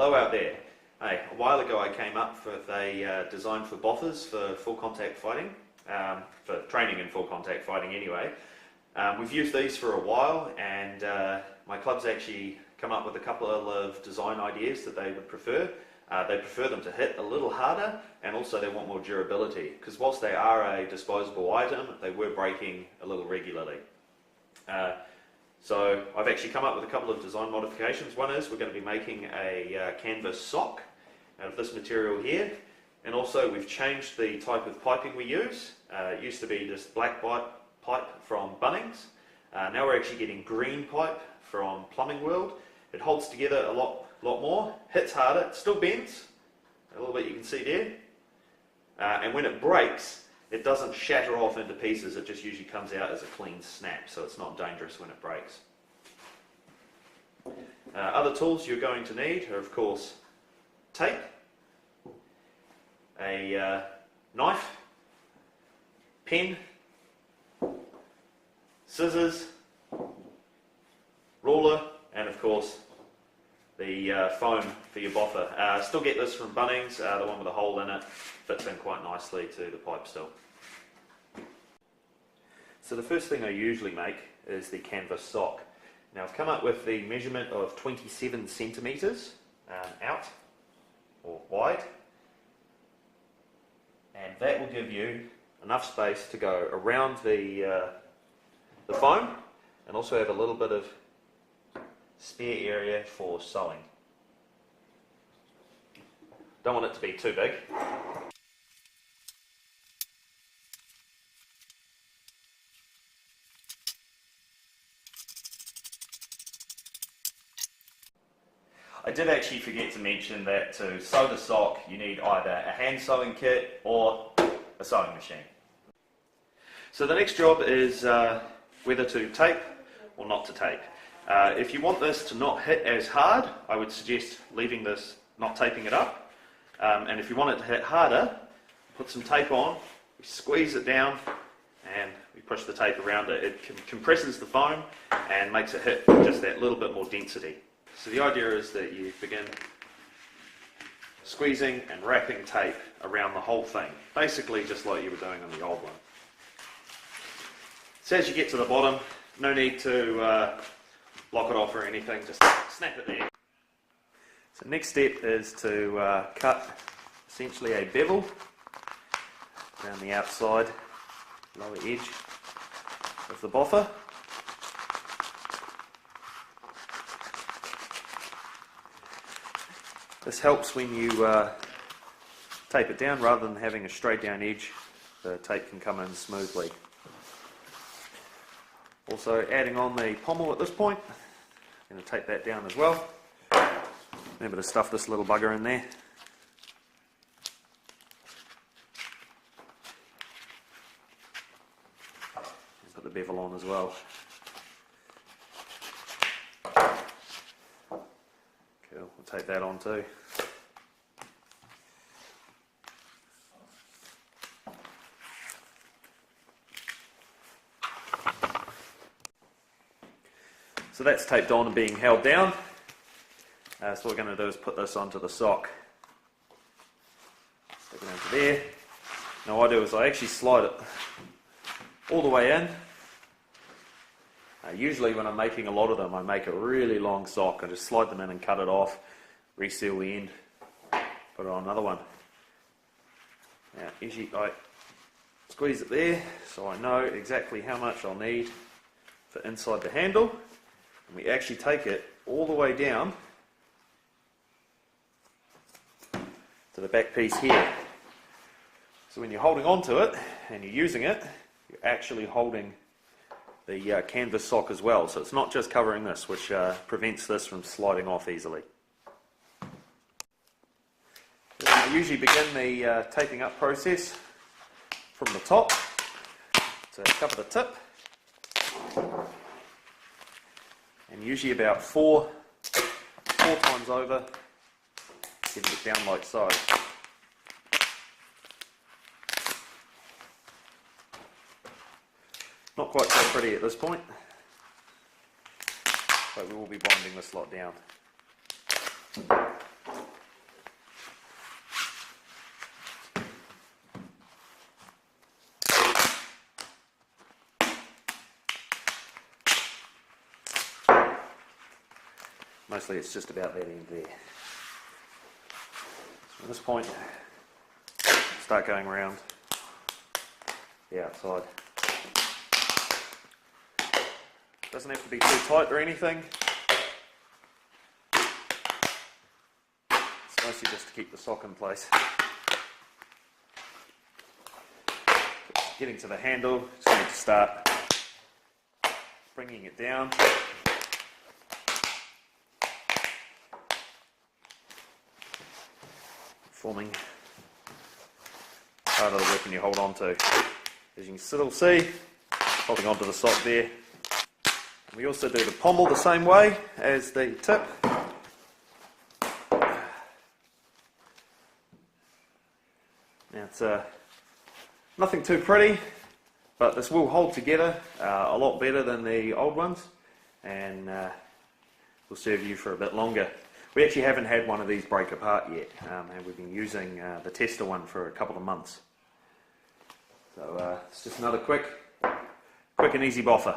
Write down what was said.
Hello out there. Hey, a while ago I came up with a design for Boffers for full contact fighting, for training in full contact fighting anyway. We've used these for a while, and my club's actually come up with a couple of design ideas that they would prefer. They prefer them to hit a little harder, and also they want more durability, because whilst they are a disposable item, they were breaking a little regularly. So I've actually come up with a couple of design modifications. One is we're going to be making a canvas sock out of this material here, and also we've changed the type of piping we use. It used to be this black pipe from Bunnings. Now we're actually getting green pipe from Plumbing World. It holds together a lot more, hits harder, it still bends, a little bit you can see there, and when it breaks, it doesn't shatter off into pieces, it just usually comes out as a clean snap, so it's not dangerous when it breaks. Other tools you're going to need are, of course, tape, a knife, pen, scissors, ruler, and of course the foam for your boffer. Still get this from Bunnings, the one with a hole in it, fits in quite nicely to the pipe still. So the first thing I usually make is the canvas sock. Now I've come up with the measurement of 27 centimetres out or wide, and that will give you enough space to go around the foam and also have a little bit of spare area for sewing. Don't want it to be too big. I did actually forget to mention that to sew the sock you need either a hand sewing kit or a sewing machine. So the next job is whether to tape or not to tape. If you want this to not hit as hard, I would suggest leaving this, not taping it up. And if you want it to hit harder, put some tape on, we squeeze it down and we push the tape around it. It compresses the foam and makes it hit just that little bit more density. So the idea is that you begin squeezing and wrapping tape around the whole thing, basically just like you were doing on the old one. So as you get to the bottom, no need to lock it off or anything, just snap it there. So next step is to cut essentially a bevel around the outside lower edge of the boffer. This helps when you tape it down, rather than having a straight down edge, the tape can come in smoothly. Also adding on the pommel at this point, I'm going to tape that down as well. Remember to stuff this little bugger in there. And put the bevel on as well. Cool, we'll tape that on too. So that's taped on and being held down. So what we're going to do is put this onto the sock. Stick it into there. Now what I do is I actually slide it all the way in. Usually when I'm making a lot of them, I make a really long sock. I just slide them in and cut it off, reseal the end, put it on another one. Now usually I squeeze it there so I know exactly how much I'll need for inside the handle. And we actually take it all the way down to the back piece here. So when you're holding on to it and you're using it, you're actually holding the canvas sock as well. So it's not just covering this, which prevents this from sliding off easily. I usually begin the taping up process from the top to cover the tip. And usually about four times over, getting it down like so. Not quite so pretty at this point, but we will be binding this lot down. Mostly it's just about that end there. So from this point, start going around the outside. Doesn't have to be too tight or anything. It's mostly just to keep the sock in place. Getting to the handle, just need to start bringing it down. Forming part of the weapon you hold on to. As you can still see, holding onto the sock there. And we also do the pommel the same way as the tip. Now it's nothing too pretty, but this will hold together a lot better than the old ones, and will serve you for a bit longer. We actually haven't had one of these break apart yet, and we've been using the tester one for a couple of months. So it's just another quick and easy boffer.